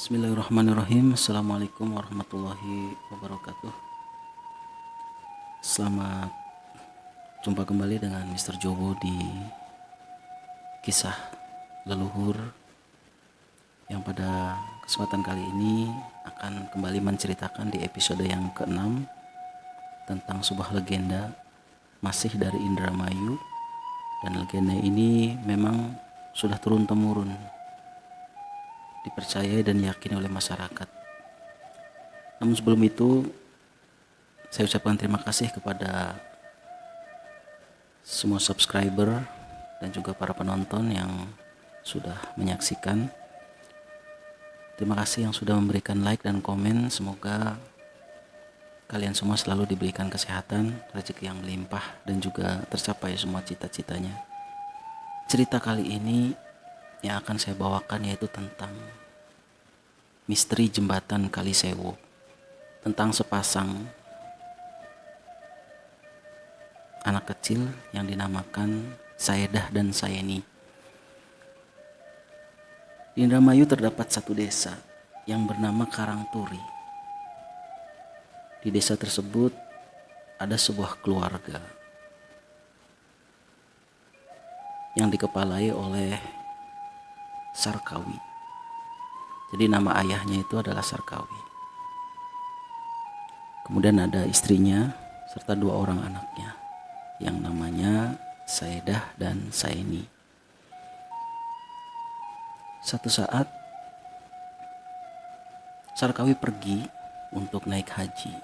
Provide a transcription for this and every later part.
Bismillahirrahmanirrahim. Assalamualaikum warahmatullahi wabarakatuh. Selamat jumpa kembali dengan Mr. Jowo di kisah leluhur yang pada kesempatan kali ini akan kembali menceritakan di episode yang ke-6 tentang sebuah legenda masih dari Indramayu, dan legenda ini memang sudah turun-temurun dipercayai dan diyakini oleh masyarakat. Namun sebelum itu, saya ucapkan terima kasih kepada semua subscriber dan juga para penonton yang sudah menyaksikan. Terima kasih yang sudah memberikan like dan komen. Semoga kalian semua selalu diberikan kesehatan, rezeki yang melimpah, dan juga tercapai semua cita-citanya. Cerita kali ini yang akan saya bawakan yaitu tentang misteri jembatan Kalisewu, tentang sepasang anak kecil yang dinamakan Saedah dan Saeni. Di Indramayu terdapat satu desa yang bernama Karangturi. Di desa tersebut ada sebuah keluarga yang dikepalai oleh Sarkawi. Jadi nama ayahnya itu adalah Sarkawi. Kemudian ada istrinya serta 2 orang anaknya yang namanya Saedah dan Saeni. Satu saat Sarkawi pergi untuk naik haji.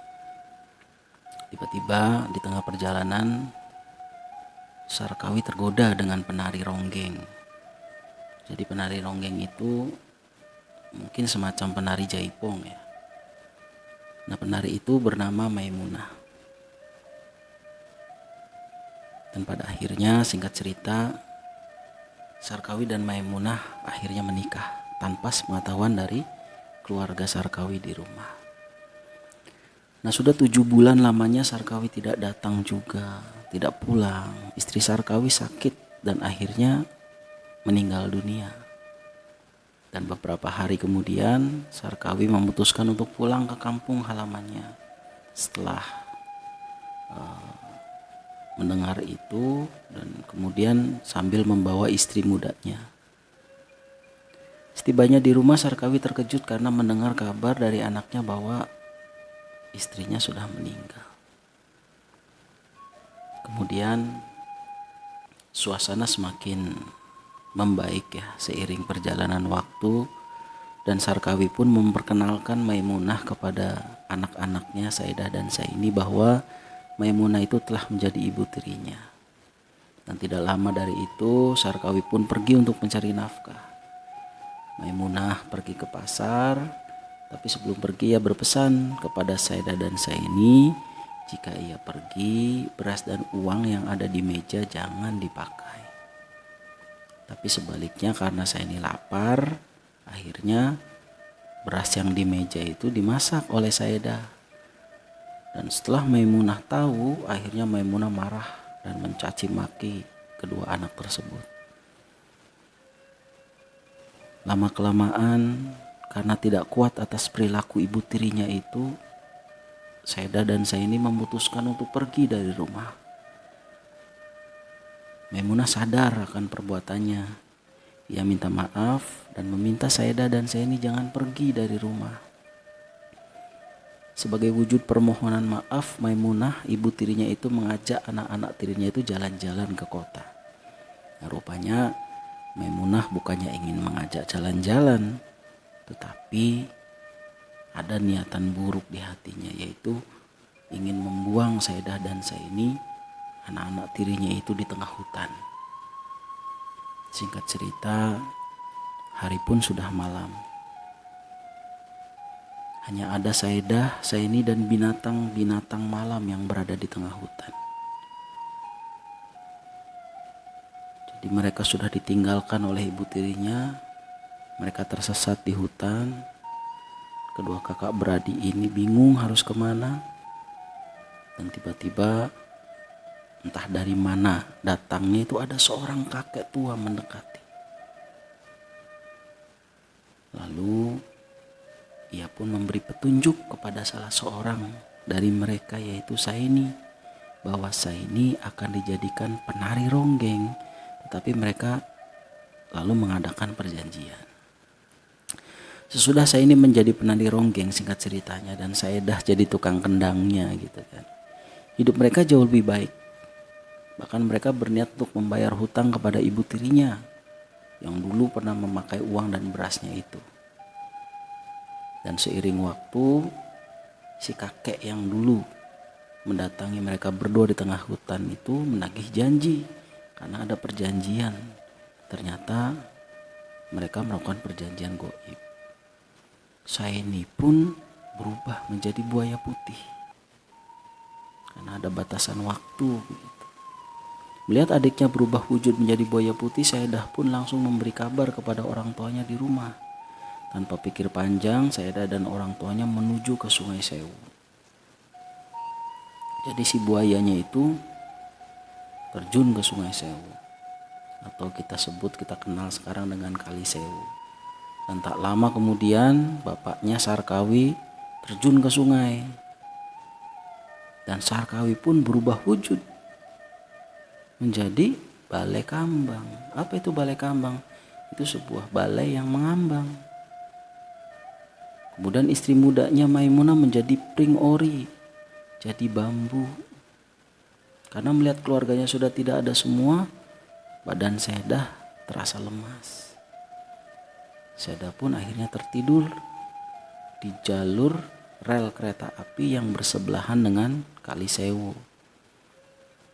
Tiba-tiba di tengah perjalanan Sarkawi tergoda dengan penari ronggeng. Jadi penari ronggeng itu mungkin semacam penari jaipong ya. Nah, penari itu bernama Maimunah. Dan pada akhirnya, singkat cerita, Sarkawi dan Maimunah akhirnya menikah tanpa sepengetahuan dari keluarga Sarkawi di rumah. Nah, sudah 7 bulan lamanya Sarkawi tidak datang juga, tidak pulang. Istri Sarkawi sakit dan akhirnya meninggal dunia. Dan beberapa hari kemudian Sarkawi memutuskan untuk pulang ke kampung halamannya. Setelah mendengar itu, dan kemudian sambil membawa istri mudanya. Setibanya di rumah, Sarkawi terkejut karena mendengar kabar dari anaknya bahwa istrinya sudah meninggal. Kemudian suasana semakin membaik ya seiring perjalanan waktu, dan Sarkawi pun memperkenalkan Maimunah kepada anak-anaknya Saedah dan Saeni bahwa Maimunah itu telah menjadi ibu tirinya. Dan tidak lama dari itu Sarkawi pun pergi untuk mencari nafkah. Maimunah pergi ke pasar, tapi sebelum pergi ia berpesan kepada Saedah dan Saeni jika ia pergi, beras dan uang yang ada di meja jangan dipakai. Tapi sebaliknya karena Saeni lapar, akhirnya beras yang di meja itu dimasak oleh Saedah. Dan setelah Maimunah tahu, akhirnya Maimunah marah dan mencaci maki kedua anak tersebut. Lama-kelamaan, karena tidak kuat atas perilaku ibu tirinya itu, Saedah dan Saeni memutuskan untuk pergi dari rumah. Maimunah sadar akan perbuatannya. Ia minta maaf dan meminta Saedah dan Saeni jangan pergi dari rumah. Sebagai wujud permohonan maaf, Maimunah, ibu tirinya itu mengajak anak-anak tirinya itu jalan-jalan ke kota. Nah, rupanya Maimunah bukannya ingin mengajak jalan-jalan, tetapi ada niatan buruk di hatinya, yaitu ingin membuang Saedah dan Saeni, anak-anak tirinya itu, di tengah hutan. Singkat cerita, hari pun sudah malam. Hanya ada Saedah, Saeni, dan binatang-binatang malam yang berada di tengah hutan. Jadi mereka sudah ditinggalkan oleh ibu tirinya. Mereka tersesat di hutan. Kedua kakak beradik ini bingung harus kemana. Dan tiba-tiba entah dari mana datangnya itu ada seorang kakek tua mendekati. Lalu pun memberi petunjuk kepada salah seorang dari mereka, yaitu Saini, bahwa Saini akan dijadikan penari ronggeng. Tetapi mereka lalu mengadakan perjanjian. Sesudah Saini menjadi penari ronggeng, singkat ceritanya, dan Saedah jadi tukang kendangnya gitu kan, hidup mereka jauh lebih baik. Bahkan mereka berniat untuk membayar hutang kepada ibu tirinya yang dulu pernah memakai uang dan berasnya itu. Dan seiring waktu, si kakek yang dulu mendatangi mereka berdua di tengah hutan itu menagih janji, karena ada perjanjian. Ternyata mereka melakukan perjanjian goib. Saini pun berubah menjadi buaya putih karena ada batasan waktu begitu. Melihat adiknya berubah wujud menjadi buaya putih, Saedah pun langsung memberi kabar kepada orang tuanya di rumah. Tanpa pikir panjang, Saedah dan orang tuanya menuju ke Sungai Sewu. Jadi si buayanya itu terjun ke Sungai Sewu, atau kita kenal sekarang dengan Kali Sewu. Dan tak lama kemudian bapaknya Sarkawi terjun ke sungai. Dan Sarkawi pun berubah wujud menjadi balai kambang. Apa itu balai kambang? Itu sebuah balai yang mengambang. Kemudian istri mudanya Maimunah menjadi pring ori, jadi bambu. Karena melihat keluarganya sudah tidak ada semua, badan Saedah terasa lemas. Saedah pun akhirnya tertidur di jalur rel kereta api yang bersebelahan dengan Kali Sewu.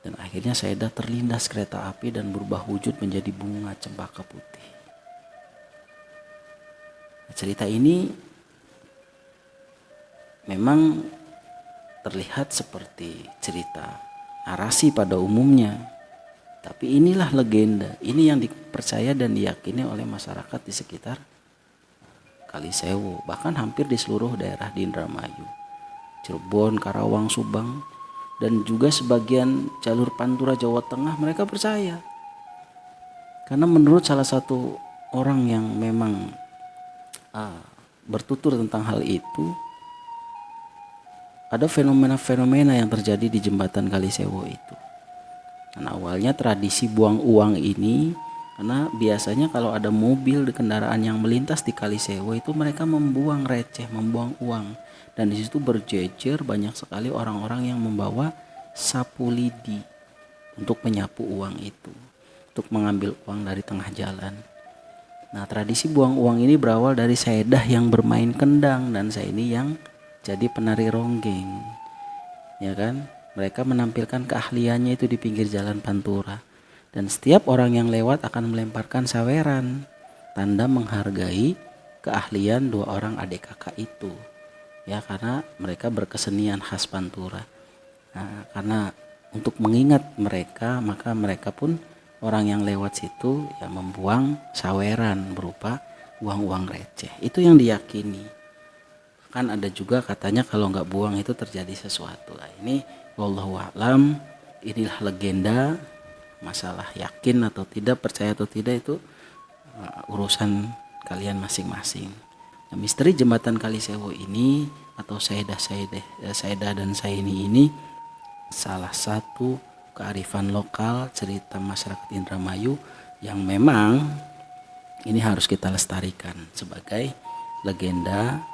Dan akhirnya Saedah terlindas kereta api dan berubah wujud menjadi bunga cempaka putih. Cerita ini memang terlihat seperti cerita narasi pada umumnya, tapi inilah legenda. Ini yang dipercaya dan diyakini oleh masyarakat di sekitar Kali Sewu, bahkan hampir di seluruh daerah di Indramayu, Cirebon, Karawang, Subang, dan juga sebagian jalur Pantura Jawa Tengah. Mereka percaya karena menurut salah satu orang yang memang bertutur tentang hal itu, ada fenomena-fenomena yang terjadi di jembatan Kali Sewu itu. Karena awalnya tradisi buang uang ini, karena biasanya kalau ada mobil di kendaraan yang melintas di Kali Sewu itu mereka membuang receh, membuang uang. Dan di situ berjejer banyak sekali orang-orang yang membawa sapu lidi untuk menyapu uang itu, untuk mengambil uang dari tengah jalan. Nah, tradisi buang uang ini berawal dari Saedah yang bermain kendang dan Saini yang jadi penari ronggeng, ya kan? Mereka menampilkan keahliannya itu di pinggir jalan Pantura, dan setiap orang yang lewat akan melemparkan saweran, tanda menghargai keahlian dua orang adik kakak itu, ya, karena mereka berkesenian khas Pantura. Nah, karena untuk mengingat mereka, maka mereka pun orang yang lewat situ ya membuang saweran berupa uang-uang receh. Itu yang diyakini. Kan ada juga katanya kalau nggak buang itu terjadi sesuatu. Nah, ini wallahu a'lam, inilah legenda. Masalah yakin atau tidak, percaya atau tidak itu urusan kalian masing-masing. Nah, misteri jembatan Kali Sewu ini atau Saedah dan Saini ini salah satu kearifan lokal cerita masyarakat Indramayu yang memang ini harus kita lestarikan sebagai legenda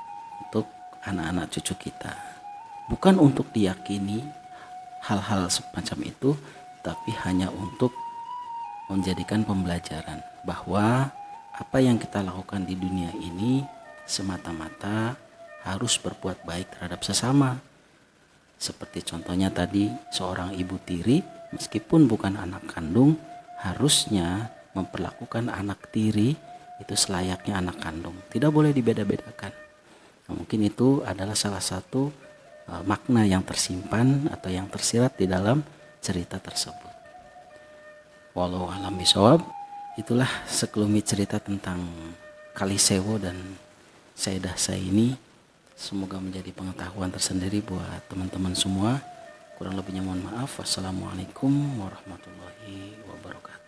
untuk anak-anak cucu kita. Bukan untuk diyakini hal-hal semacam itu, tapi hanya untuk menjadikan pembelajaran bahwa apa yang kita lakukan di dunia ini semata-mata harus berbuat baik terhadap sesama. Seperti contohnya tadi, seorang ibu tiri meskipun bukan anak kandung harusnya memperlakukan anak tiri itu selayaknya anak kandung, tidak boleh dibeda-bedakan. Nah, mungkin itu adalah salah satu makna yang tersimpan atau yang tersirat di dalam cerita tersebut. Wallahu a'lam bishawab. Itulah sekelumit cerita tentang Kali Sewu dan Saedah Saini. Semoga menjadi pengetahuan tersendiri buat teman-teman semua. Kurang lebihnya mohon maaf. Wassalamualaikum warahmatullahi wabarakatuh.